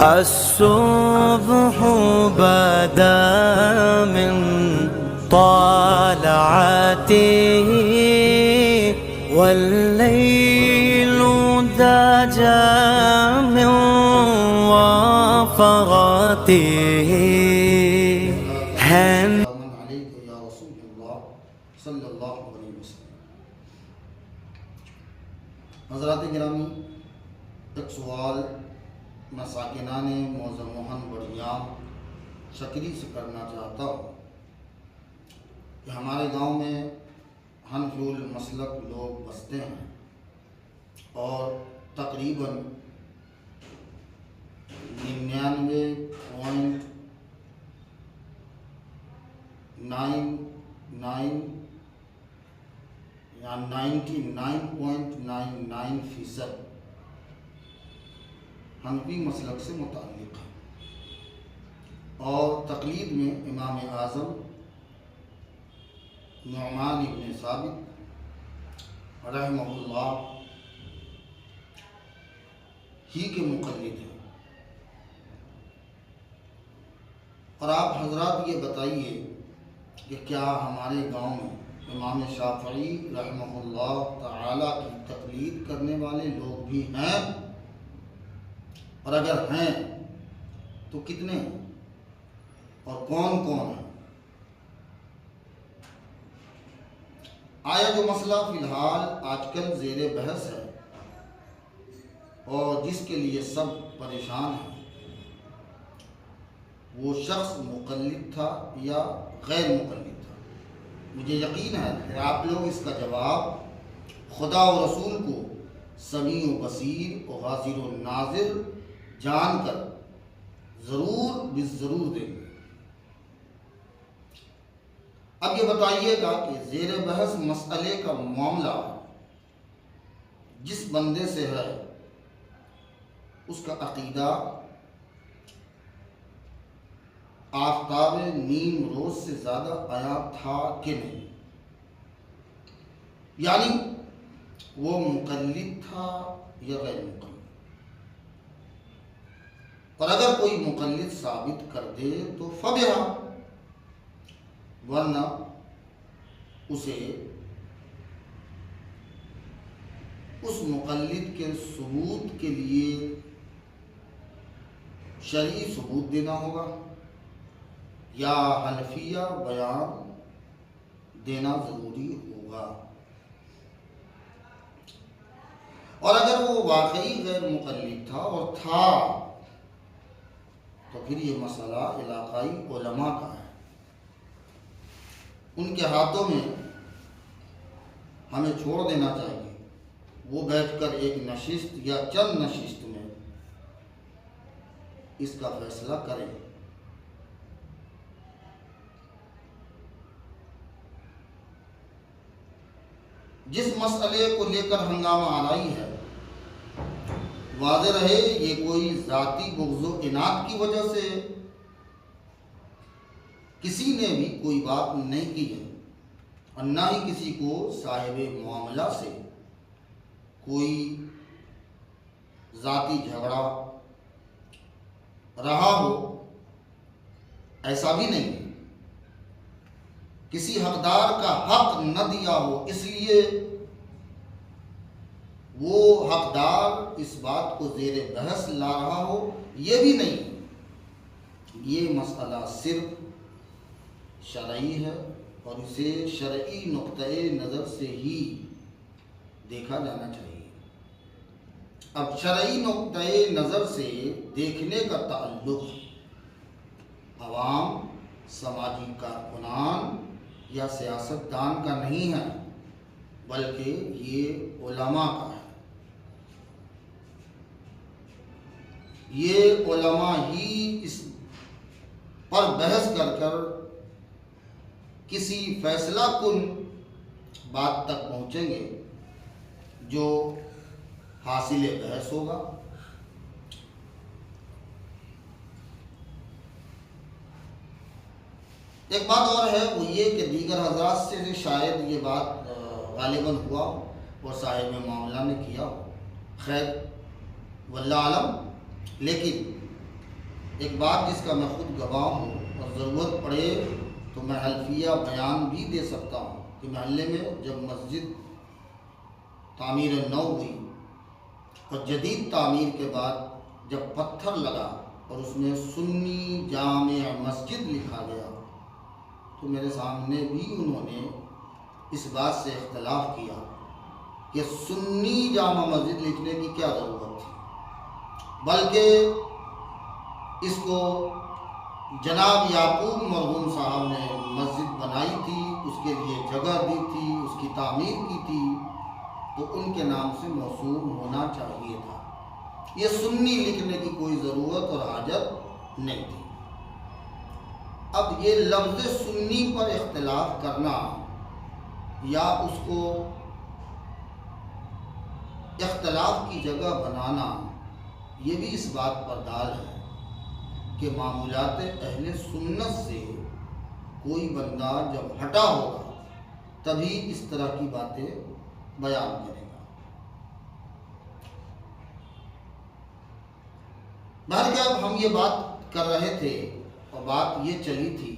الصبح بدا من طالعته والليل دجى من وفراته. یا رسول اللہ صلی اللہ علیہ وسلم. حضرات گرامی، ایک سوال میں ساکنان موزم موہن بڑیام شکری سے کرنا چاہتا ہوں کہ ہمارے گاؤں میں حنفی المسلک لوگ بستے ہیں اور تقریباً 99.99% حنفی مسلک سے متعلق ہے، اور تقلید میں امام اعظم نعمان ابن ثابت رحمہ اللہ ہی کے مقلد ہیں. اور آپ حضرات یہ بتائیے کہ کیا ہمارے گاؤں میں امام شافعی رحمہ اللہ تعالی کی تقلید کرنے والے لوگ بھی ہیں؟ اور اگر ہیں تو کتنے ہیں اور کون کون ہیں؟ آیا جو مسئلہ فی الحال آج کل زیر بحث ہے اور جس کے لیے سب پریشان ہیں، وہ شخص مقلد تھا یا غیر مقلد تھا؟ مجھے یقین ہے کہ آپ لوگ اس کا جواب خدا و رسول کو سمیع و بصیر و حاضر و ناظر جان کر ضرور دیں گے. اب یہ بتائیے گا کہ زیر بحث مسئلے کا معاملہ جس بندے سے ہے اس کا عقیدہ آفتاب نیم روز سے زیادہ آیا تھا کہ نہیں؟ یعنی وہ مقلد تھا یا غیر مقلد؟ اور اگر کوئی مقلد ثابت کر دے تو فبہا، ورنہ اسے اس مقلد کے ثبوت کے لیے شرعی ثبوت دینا ہوگا یا حنفیہ بیان دینا ضروری ہوگا. اور اگر وہ واقعی غیر مقلد تھا اور تھا تو پھر یہ مسئلہ علاقائی علماء کا ہے. ان کے ہاتھوں میں ہمیں چھوڑ دینا چاہیے، وہ بیٹھ کر ایک نشست یا چند نشست میں اس کا فیصلہ کریں. جس مسئلے کو لے کر ہنگامہ آرائی ہے، واضح رہے یہ کوئی ذاتی بغض و عناد کی وجہ سے کسی نے بھی کوئی بات نہیں کی ہے، اور نہ ہی کسی کو صاحب معاملہ سے کوئی ذاتی جھگڑا رہا ہو، ایسا بھی نہیں. کسی حقدار کا حق نہ دیا ہو اس لیے وہ حقدار اس بات کو زیر بحث لا رہا ہو، یہ بھی نہیں. یہ مسئلہ صرف شرعی ہے اور اسے شرعی نقطۂ نظر سے ہی دیکھا جانا چاہیے. اب شرعی نقطۂ نظر سے دیکھنے کا تعلق عوام، سماجی کارکنان یا سیاستدان کا نہیں ہے، بلکہ یہ علماء کا ہے. یہ علماء ہی اس پر بحث کر کسی فیصلہ کن بات تک پہنچیں گے جو حاصل بحث ہوگا. ایک بات اور ہے، وہ یہ کہ دیگر حضرات سے شاید یہ بات غالباً ہوا اور صاحب معاملہ نے کیا ہو، خیر واللہ عالم. لیکن ایک بات جس کا میں خود گواہ ہوں اور ضرورت پڑے تو میں حلفیہ بیان بھی دے سکتا ہوں کہ محلے میں جب مسجد تعمیر نو ہوئی اور جدید تعمیر کے بعد جب پتھر لگا اور اس میں سنی جامع مسجد لکھا گیا تو میرے سامنے بھی انہوں نے اس بات سے اختلاف کیا کہ سنی جامع مسجد لکھنے کی کیا ضرورت تھی، بلکہ اس کو جناب یعقوب مرحوم صاحب نے مسجد بنائی تھی، اس کے لیے جگہ دی تھی، اس کی تعمیر کی تھی، تو ان کے نام سے موسوم ہونا چاہیے تھا۔ یہ سنی لکھنے کی کوئی ضرورت اور حاجت نہیں تھی۔ اب یہ لفظ سنی پر اختلاف کرنا یا اس کو اختلاف کی جگہ بنانا، یہ بھی اس بات پر دال ہے کہ معمولات اہل سنت سے کوئی بندہ جب ہٹا ہوگا تبھی اس طرح کی باتیں بیان کرے گا۔ بہرکیف ہم یہ بات کر رہے تھے اور بات یہ چلی تھی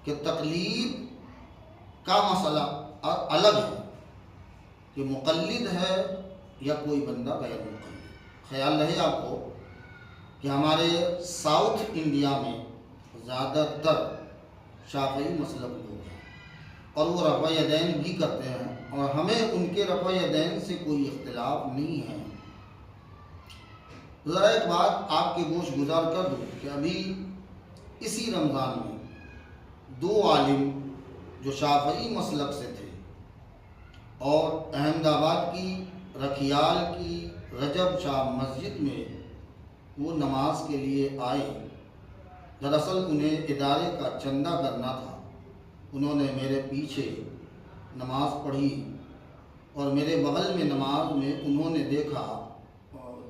کہ تقلید کا مسئلہ الگ ہے کہ مقلد ہے یا کوئی بندہ غیر مقلد۔ خیال رہے آپ کو کہ ہمارے ساؤتھ انڈیا میں زیادہ تر شافعی مسلک لوگ ہیں اور وہ رفع یدین بھی کرتے ہیں، اور ہمیں ان کے رفع یدین سے کوئی اختلاف نہیں ہے۔ ذرا ایک بات آپ کے گوش گزار کر دوں کہ ابھی اسی رمضان میں دو عالم جو شافعی مسلک سے تھے اور احمد آباد کی رکھیال کی رجب شاہ مسجد میں وہ نماز کے لیے آئے، دراصل انہیں ادارے کا چندہ کرنا تھا۔ انہوں نے میرے پیچھے نماز پڑھی اور میرے بغل میں نماز میں انہوں نے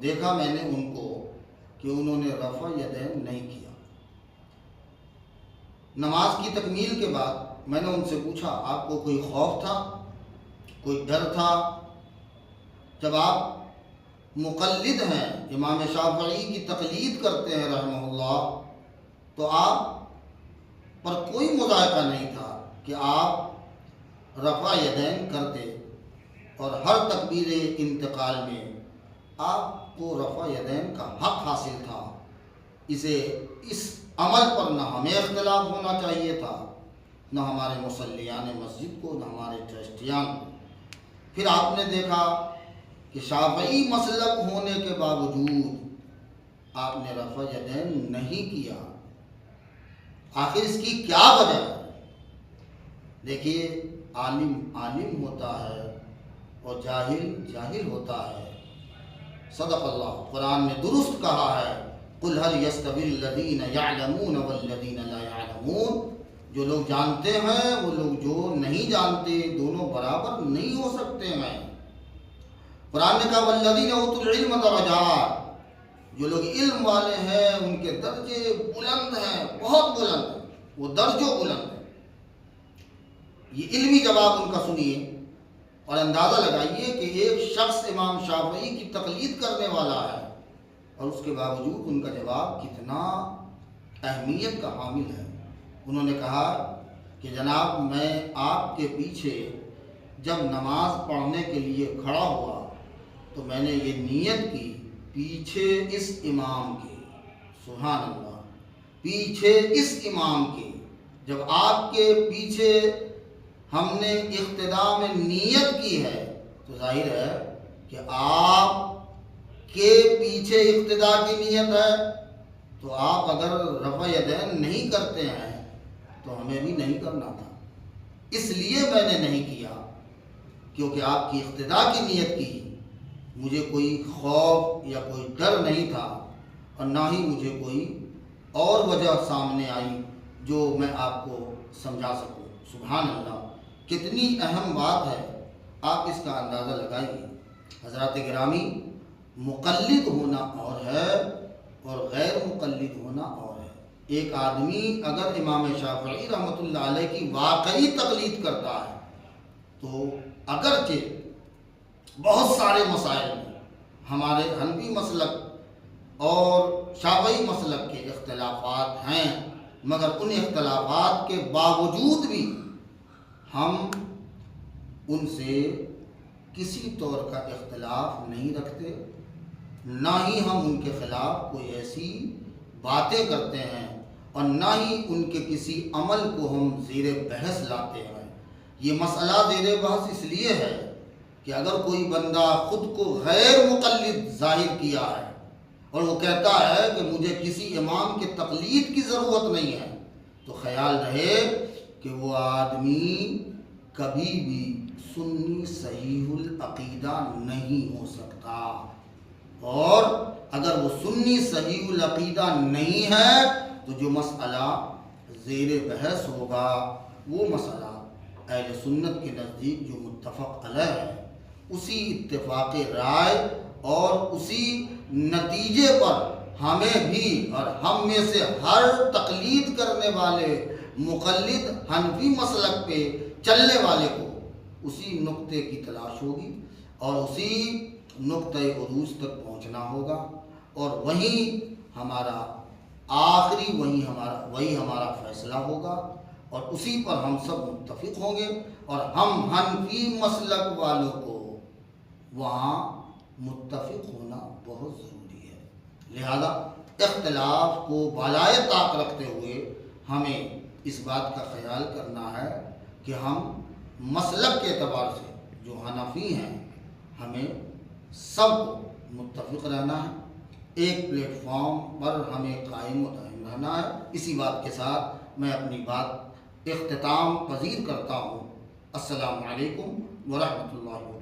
دیکھا میں نے ان کو کہ انہوں نے رفع یدین نہیں کیا۔ نماز کی تکمیل کے بعد میں نے ان سے پوچھا آپ کو کوئی خوف تھا، کوئی ڈر تھا؟ جب آپ مقلد ہیں، امام شافعی کی تقلید کرتے ہیں رحمہ اللہ، تو آپ پر کوئی مذائقہ نہیں تھا کہ آپ رفع یدین کرتے اور ہر تکبیر انتقال میں آپ کو رفع یدین کا حق حاصل تھا۔ اس عمل پر نہ ہمیں اختلاف ہونا چاہیے تھا، نہ ہمارے مصلیان مسجد کو، نہ ہمارے ٹرسٹیان کو۔ پھر آپ نے دیکھا کہ شافعی مسلک ہونے کے باوجود آپ نے رفع یدین نہیں کیا، آخر اس کی کیا وجہ ہے؟ دیکھیے، عالم عالم ہوتا ہے اور جاہل جاہل ہوتا ہے۔ صدق اللہ، قرآن نے درست کہا ہے، قُلْ هَلْ يَسْتَوِي الَّذِينَ يَعْلَمُونَ وَالَّذِينَ لَا يَعْلَمُونَ، جو لوگ جانتے ہیں وہ لوگ جو نہیں جانتے، دونوں برابر نہیں ہو سکتے ہیں۔ قرآن نے کہا وَالَّذِينَ أُوتُوا الْعِلْمَ دَرَجَاتٍ، جو لوگ علم والے ہیں ان کے درجے بلند ہیں، بہت بلند ہیں، وہ درجوں بلند ہیں۔ یہ علمی جواب ان کا سنیے اور اندازہ لگائیے کہ ایک شخص امام شافعی کی تقلید کرنے والا ہے اور اس کے باوجود ان کا جواب کتنا اہمیت کا حامل ہے۔ انہوں نے کہا کہ جناب میں آپ کے پیچھے جب نماز پڑھنے کے لیے کھڑا ہوا تو میں نے یہ نیت کی پیچھے اس امام کے، سبحان اللہ، پیچھے اس امام کے، جب آپ کے پیچھے ہم نے اقتداء میں نیت کی ہے تو ظاہر ہے کہ آپ کے پیچھے اقتداء کی نیت ہے، تو آپ اگر رفع یدین نہیں کرتے ہیں تو ہمیں بھی نہیں کرنا تھا۔ اس لیے میں نے نہیں کیا کیونکہ آپ کی اقتداء کی نیت کی، مجھے کوئی خوف یا کوئی ڈر نہیں تھا اور نہ ہی مجھے کوئی اور وجہ سامنے آئی جو میں آپ کو سمجھا سکوں۔ سبحان اللہ، کتنی اہم بات ہے، آپ اس کا اندازہ لگائیے۔ حضرات گرامی، مقلد ہونا اور ہے اور غیر مقلد ہونا اور ہے۔ ایک آدمی اگر امام شافعی رحمۃ اللہ علیہ کی واقعی تقلید کرتا ہے تو اگرچہ بہت سارے مسائل میں ہمارے حنفی مسلک اور شافعی مسلک کے اختلافات ہیں، مگر ان اختلافات کے باوجود بھی ہم ان سے کسی طور کا اختلاف نہیں رکھتے، نہ ہی ہم ان کے خلاف کوئی ایسی باتیں کرتے ہیں، اور نہ ہی ان کے کسی عمل کو ہم زیر بحث لاتے ہیں۔ یہ مسئلہ زیر بحث اس لیے ہے کہ اگر کوئی بندہ خود کو غیر مقلد ظاہر کیا ہے اور وہ کہتا ہے کہ مجھے کسی امام کے تقلید کی ضرورت نہیں ہے، تو خیال رہے کہ وہ آدمی کبھی بھی سنی صحیح العقیدہ نہیں ہو سکتا، اور اگر وہ سنی صحیح العقیدہ نہیں ہے تو جو مسئلہ زیر بحث ہوگا وہ مسئلہ اہل سنت کے نزدیک جو متفق علیہ ہے، اسی اتفاق رائے اور اسی نتیجے پر ہمیں بھی اور ہم میں سے ہر تقلید کرنے والے مقلد حنفی مسلک پہ چلنے والے کو اسی نقطے کی تلاش ہوگی اور اسی نقطۂ عروج تک پہنچنا ہوگا، اور وہیں ہمارا آخری وہی ہمارا فیصلہ ہوگا، اور اسی پر ہم سب متفق ہوں گے، اور ہم حنفی مسلک والوں کو وہاں متفق ہونا بہت ضروری ہے۔ لہذا اختلاف کو بالائے طاق رکھتے ہوئے ہمیں اس بات کا خیال کرنا ہے کہ ہم مسلک کے اعتبار سے جو حنفی ہیں ہمیں سب کو متفق رہنا ہے، ایک پلیٹ فارم پر ہمیں قائم و دائم رہنا ہے۔ اسی بات کے ساتھ میں اپنی بات اختتام پذیر کرتا ہوں۔ السلام علیکم ورحمۃ اللہ وبرکاتہ۔